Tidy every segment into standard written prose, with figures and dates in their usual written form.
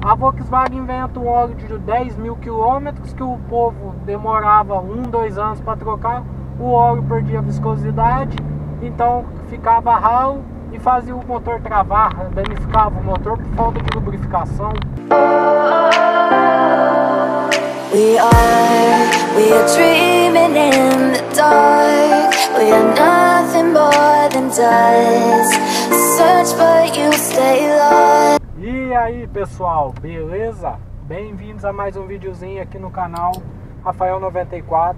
A Volkswagen inventa um óleo de 10 mil quilômetros que o povo demorava 1, 2 anos para trocar. O óleo perdia viscosidade, então ficava ralo e fazia o motor travar, danificava o motor por falta de lubrificação. We are dreaming in the dark. We are nothing more than dust. Search but you stay lost. E aí pessoal, beleza? Bem-vindos a mais um videozinho aqui no canal Rafael94.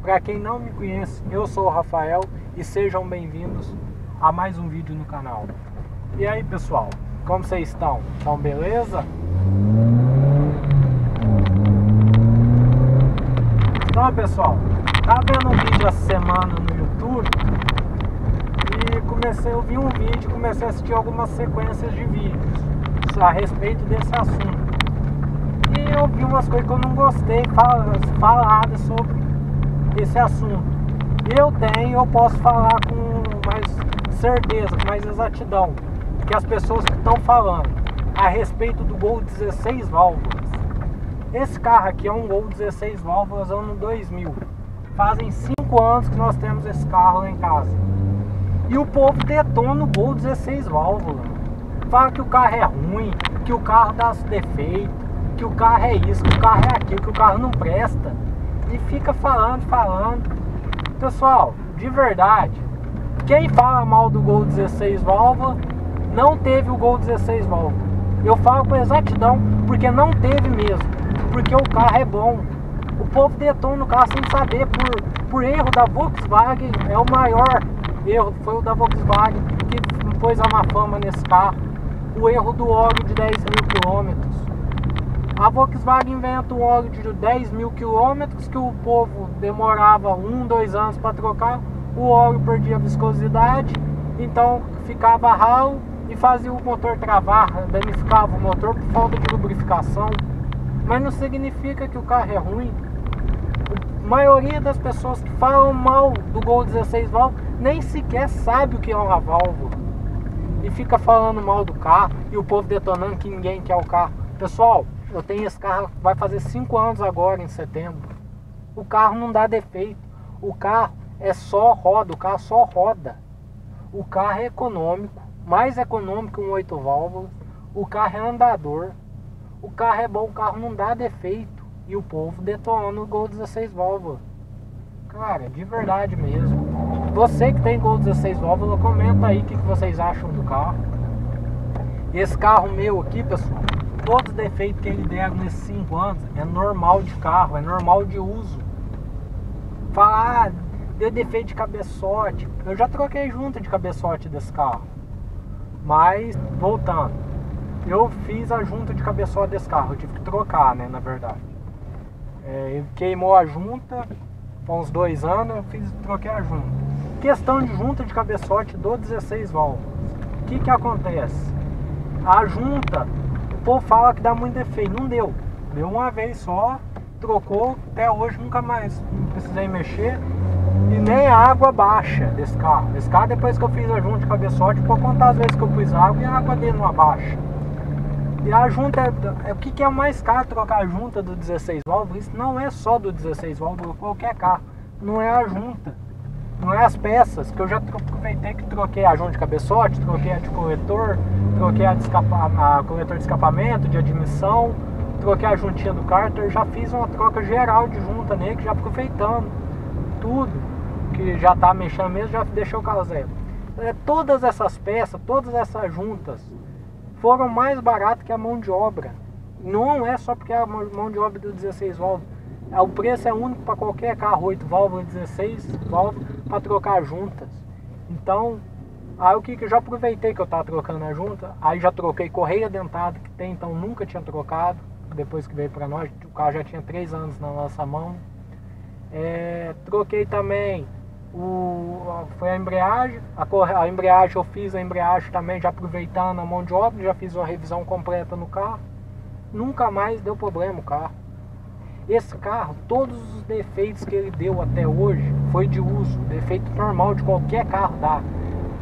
Para quem não me conhece, eu sou o Rafael e sejam bem-vindos a mais um vídeo no canal. E aí pessoal, como vocês estão? Estão beleza? Então pessoal, tava vendo um vídeo essa semana no YouTube e eu vi um vídeo e comecei a assistir algumas sequências de vídeos a respeito desse assunto. E eu vi umas coisas que eu não gostei faladas sobre esse assunto. E eu posso falar com mais certeza, com mais exatidão, que as pessoas que estão falando a respeito do Gol 16 válvulas. Esse carro aqui é um Gol 16 válvulas ano 2000. Fazem 5 anos que nós temos esse carro lá em casa. E o povo detona o Gol 16 válvulas. Fala que o carro é ruim, que o carro dá defeito, que o carro é isso, que o carro é aquilo, que o carro não presta. E fica falando. Pessoal, de verdade, quem fala mal do Gol 16 válvula não teve o Gol 16 válvula. Eu falo com exatidão porque não teve mesmo. Porque o carro é bom. O povo detona o carro sem saber, por erro da Volkswagen. É o maior erro, foi o da Volkswagen que pôs a má fama nesse carro. O erro do óleo de 10 mil quilômetros. A Volkswagen inventa um óleo de 10 mil quilômetros que o povo demorava 1, 2 anos para trocar. O óleo perdia viscosidade, então ficava ralo e fazia o motor travar, danificava o motor por falta de lubrificação. Mas não significa que o carro é ruim. A maioria das pessoas que falam mal do Gol 16 válvulas nem sequer sabe o que é uma válvula. E fica falando mal do carro e o povo detonando que ninguém quer o carro. Pessoal, eu tenho esse carro, vai fazer 5 anos agora em setembro. O carro não dá defeito. O carro é só roda, o carro só roda. O carro é econômico, mais econômico que um 8 válvulas. O carro é andador. O carro é bom, o carro não dá defeito. E o povo detonando o Gol 16 válvulas. Cara, de verdade mesmo. Você que tem Gol 16 válvulas, comenta aí o que vocês acham do carro. Esse carro meu aqui, pessoal, todos os defeitos que ele deram nesses 5 anos é normal de carro, é normal de uso. Falar, deu defeito de cabeçote. Eu já troquei junta de cabeçote desse carro. Mas, voltando, eu fiz a junta de cabeçote desse carro. Eu tive que trocar, né, na verdade. Ele queimou a junta, há uns 2 anos, eu troquei a junta. Questão de junta de cabeçote do 16 válvulas. O que acontece? A junta, o povo fala que dá muito defeito. Não deu. Deu uma vez só, trocou, até hoje nunca mais precisei mexer. E nem a água baixa desse carro. Esse carro, depois que eu fiz a junta de cabeçote, por contar as vezes que eu pus água e a água dele não abaixa. E a junta, o que é mais caro trocar a junta do 16 válvulas? Isso não é só do 16 válvulas, qualquer carro. Não é a junta, não é as peças, que eu já aproveitei que troquei a junta de cabeçote, troquei a de coletor, troquei a coletor de escapamento, de admissão, troquei a juntinha do cárter, já fiz uma troca geral de junta nele, já aproveitando tudo, que já tá mexendo mesmo, já deixou o carro zero. Todas essas peças, todas essas juntas foram mais baratas que a mão de obra. Não é só porque a mão de obra do 16 válvulas. O preço é único para qualquer carro 8 válvulas, 16 válvulas, para trocar juntas. Então, aí o que eu já aproveitei que eu estava trocando a junta, aí já troquei correia dentada, que tem, então nunca tinha trocado, depois que veio para nós, o carro já tinha 3 anos na nossa mão. Troquei também foi a embreagem, a embreagem eu fiz a embreagem também, já aproveitando a mão de obra, já fiz uma revisão completa no carro. Nunca mais deu problema o carro. Esse carro, todos os defeitos que ele deu até hoje foi de uso, defeito normal de qualquer carro dá.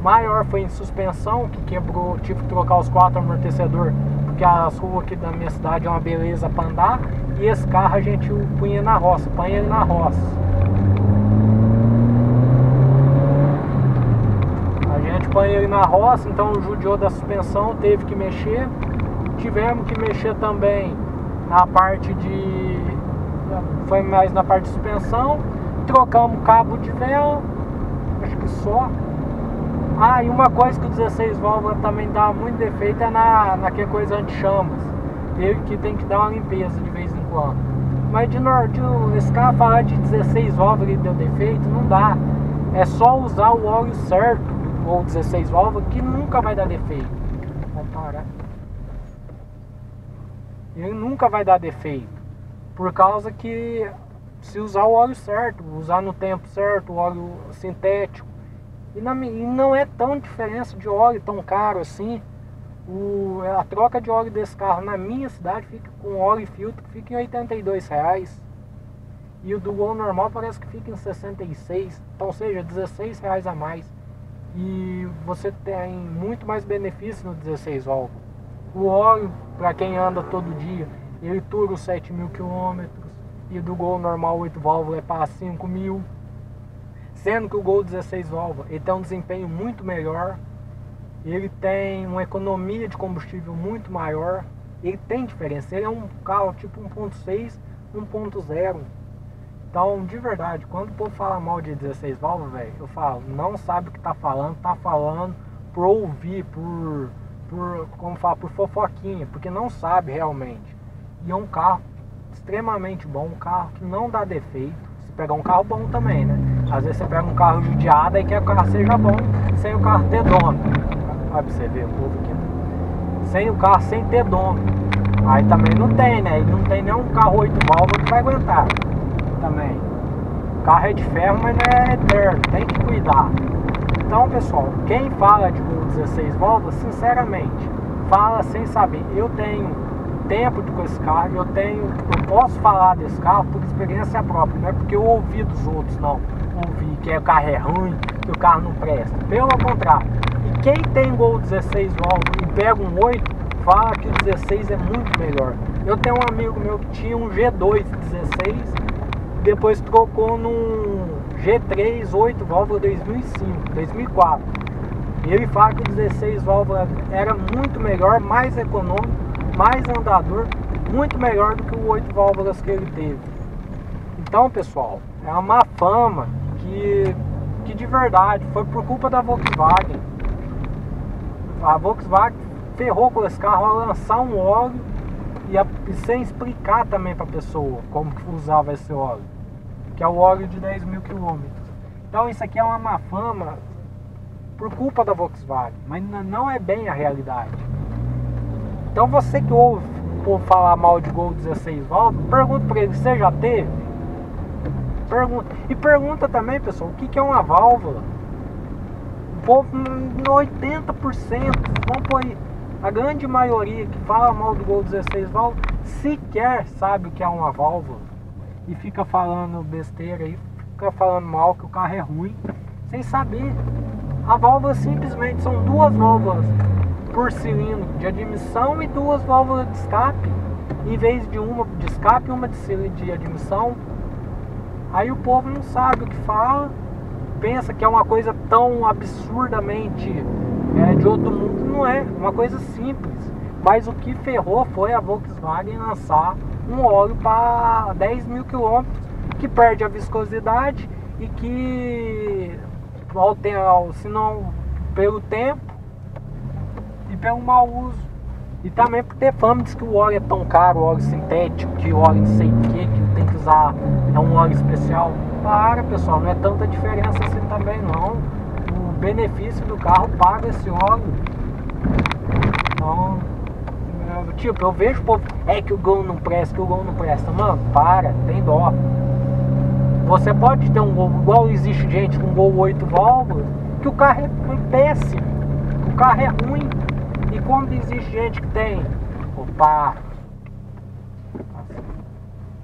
Maior foi em suspensão, que quebrou, tive que trocar os 4 amortecedores, porque que as ruas aqui da minha cidade é uma beleza para andar. E esse carro a gente punha na roça, põe ele na roça. A gente põe ele na roça, então judiou da suspensão, teve que mexer. Tivemos que mexer também na parte de... Foi mais na parte de suspensão. Trocamos cabo de vela, acho que só. Ah, e uma coisa que o 16 válvulas também dá muito defeito é naquela coisa anti-chamas. Ele que tem que dar uma limpeza de vez em quando. Mas esse carro falar de 16 válvulas e deu defeito, não dá. É só usar o óleo certo, ou 16 válvulas, que nunca vai dar defeito. Vamos parar. Ele nunca vai dar defeito. Por causa que se usar o óleo certo, usar no tempo certo, o óleo sintético. E não é tão diferença de óleo tão caro assim. A troca de óleo desse carro na minha cidade fica com óleo e filtro, fica em R$82. E o do Gol normal parece que fica em 66. Então, ou seja, R$16 a mais. E você tem muito mais benefício no 16 válvulas. O óleo, para quem anda todo dia, ele dura os 7.000 km. E do Gol normal 8 válvulas é para 5.000. Sendo que o Gol 16 válvulas ele tem um desempenho muito melhor. Ele tem uma economia de combustível muito maior. Ele tem diferença. Ele é um carro tipo 1.6, 1.0. Então, de verdade, quando o povo fala mal de 16 válvulas, velho, eu falo, não sabe o que tá falando por ouvir, como fala, por fofoquinha, porque não sabe realmente. E é um carro extremamente bom, um carro que não dá defeito. Se pegar um carro bom também, né? Às vezes você pega um carro judiado e quer que o carro seja bom, sem o carro ter dono. Olha pra você ver o povo aqui. Sem o carro, sem ter dono. Aí também não tem, né? E não tem nenhum carro 8 válvulas que vai aguentar. Também. O carro é de ferro, mas não é eterno. Tem que cuidar. Então, pessoal, quem fala de Gol 16 válvulas, sinceramente, fala sem saber. Eu tenho tempo com esse carro, eu posso falar desse carro por experiência própria, não é porque eu ouvi dos outros, não. Ouvi que o carro é ruim, que o carro não presta. Pelo contrário. E quem tem Gol 16 válvulas e pega um 8, fala que o 16 é muito melhor. Eu tenho um amigo meu que tinha um G2 16, depois trocou num G3 8 válvulas 2005, 2004. E ele fala que o 16 válvulas era muito melhor, mais econômico, mais andador, muito melhor do que o 8 válvulas que ele teve. Então, pessoal, é uma má fama que de verdade foi por culpa da Volkswagen. A Volkswagen ferrou com esse carro ao lançar um óleo e sem explicar também para a pessoa como que usava esse óleo, que é o óleo de 10.000 km. Então isso aqui é uma má fama por culpa da Volkswagen, mas não é bem a realidade. Então você que ouve o povo falar mal de Gol 16 válvulas, pergunta para ele, você já teve? Pergunta também, pessoal, o que é uma válvula? O povo, 80%, vamos pôr aí, a grande maioria que fala mal do Gol 16 válvulas, sequer sabe o que é uma válvula. E fica falando besteira aí, fica falando mal que o carro é ruim, sem saber. A válvula simplesmente são duas válvulas por cilindro de admissão e duas válvulas de escape, em vez de uma de escape e uma de admissão. Aí o povo não sabe o que fala, pensa que é uma coisa tão absurdamente de outro mundo. Não é, uma coisa simples. Mas o que ferrou foi a Volkswagen lançar um óleo para 10.000 km, que perde a viscosidade e que, se não pelo tempo e pelo mau uso, e também por ter fama, diz que o óleo é tão caro, o óleo sintético, que o óleo não sei o que tem que usar, é um óleo especial. Para, pessoal, não é tanta diferença assim também não. O benefício do carro paga esse óleo. Então, tipo, eu vejo o povo, que o Gol não presta, Mano, para, tem dó. Você pode ter um Gol, igual existe gente com Gol 8 válvulas, que o carro é péssimo, o carro é ruim. E quando existe gente que tem, opa,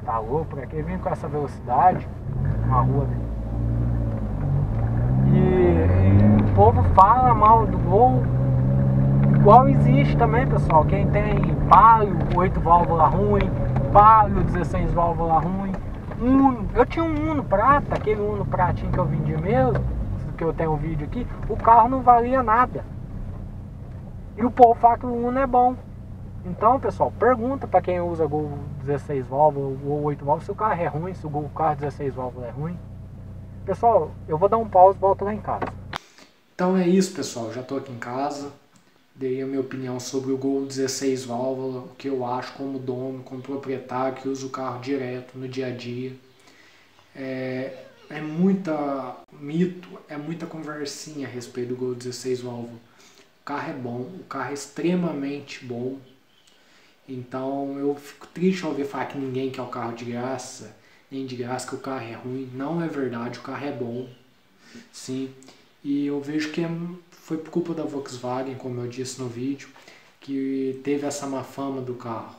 tá louco, pra que vem com essa velocidade na rua, né? E o povo fala mal do Gol Igual existe também, pessoal, quem tem Palio 8 válvulas ruim, Palio 16 válvulas ruim, Uno. Eu tinha um Uno prata, aquele Uno pratinho que eu vendi mesmo, que eu tenho um vídeo aqui, o carro não valia nada. E o povo fala que o Uno é bom. Então, pessoal, pergunta para quem usa Gol 16 válvulas ou 8 válvulas se o carro é ruim, se o carro 16 válvulas é ruim. Pessoal, eu vou dar um pause e volto lá em casa. Então é isso, pessoal, já estou aqui em casa. Dei a minha opinião sobre o Gol 16 válvulas, o que eu acho como dono, como proprietário que usa o carro direto no dia a dia. É muita mito, é muita conversinha a respeito do Gol 16 válvulas. O carro é bom, o carro é extremamente bom. Então eu fico triste ao ouvir falar que ninguém quer o carro de graça, nem de graça, que o carro é ruim. Não é verdade, o carro é bom, sim. E eu vejo que foi por culpa da Volkswagen, como eu disse no vídeo, que teve essa má fama do carro.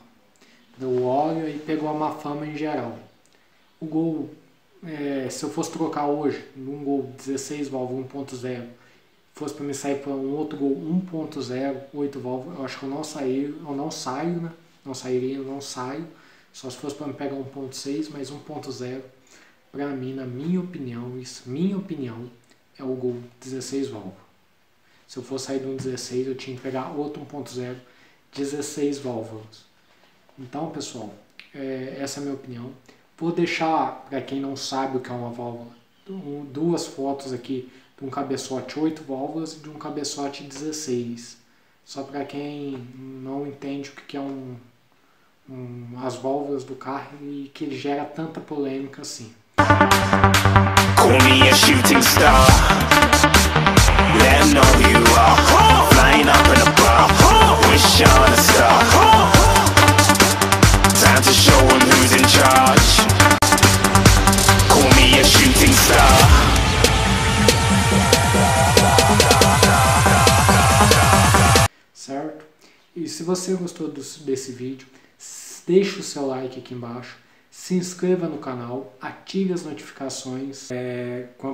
Deu óleo e pegou a má fama em geral. O Gol, se eu fosse trocar hoje, um Gol 16 válvulas 1.0, fosse para me sair para um outro Gol 1.0, 8 válvulas, eu acho que eu não saio, né? Não sairia, eu não saio. Só se fosse para me pegar 1.6, mas 1.0, para mim, na minha opinião, é o Gol 16 válvulas. Se eu fosse sair de um 16, eu tinha que pegar outro 1.0, 16 válvulas. Então, pessoal, essa é a minha opinião. Vou deixar, para quem não sabe o que é uma válvula, duas fotos aqui de um cabeçote 8 válvulas e de um cabeçote 16. Só para quem não entende o que é as válvulas do carro e que gera tanta polêmica assim. Call me a shooting star. Let 'em know who you are. Flying up in a bar. Wish on a star. Time to show 'em who's in charge. Call me a shooting star. Certo? E se você gostou desse vídeo, deixe o seu like aqui embaixo. Se inscreva no canal, ative as notificações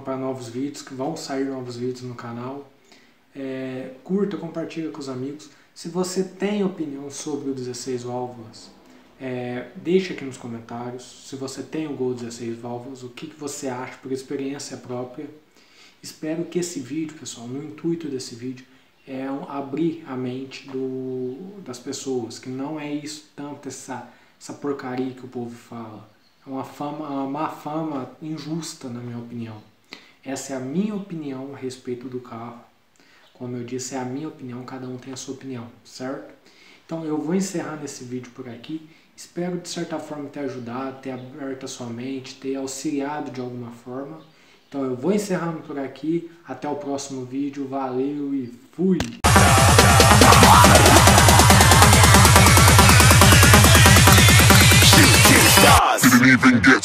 para novos vídeos, que vão sair novos vídeos no canal. Curta, compartilha com os amigos. Se você tem opinião sobre o 16 válvulas, deixa aqui nos comentários. Se você tem o Gol 16 válvulas, o que você acha por experiência própria. Espero que esse vídeo, pessoal, no intuito desse vídeo, é abrir a mente das pessoas, que não é isso tanto essa porcaria que o povo fala. É uma má fama injusta, na minha opinião. Essa é a minha opinião a respeito do carro. Como eu disse, é a minha opinião, cada um tem a sua opinião, certo? Então eu vou encerrando esse vídeo por aqui. Espero de certa forma ter ajudado, ter aberto a sua mente, ter auxiliado de alguma forma. Então eu vou encerrando por aqui. Até o próximo vídeo. Valeu e fui! Didn't even get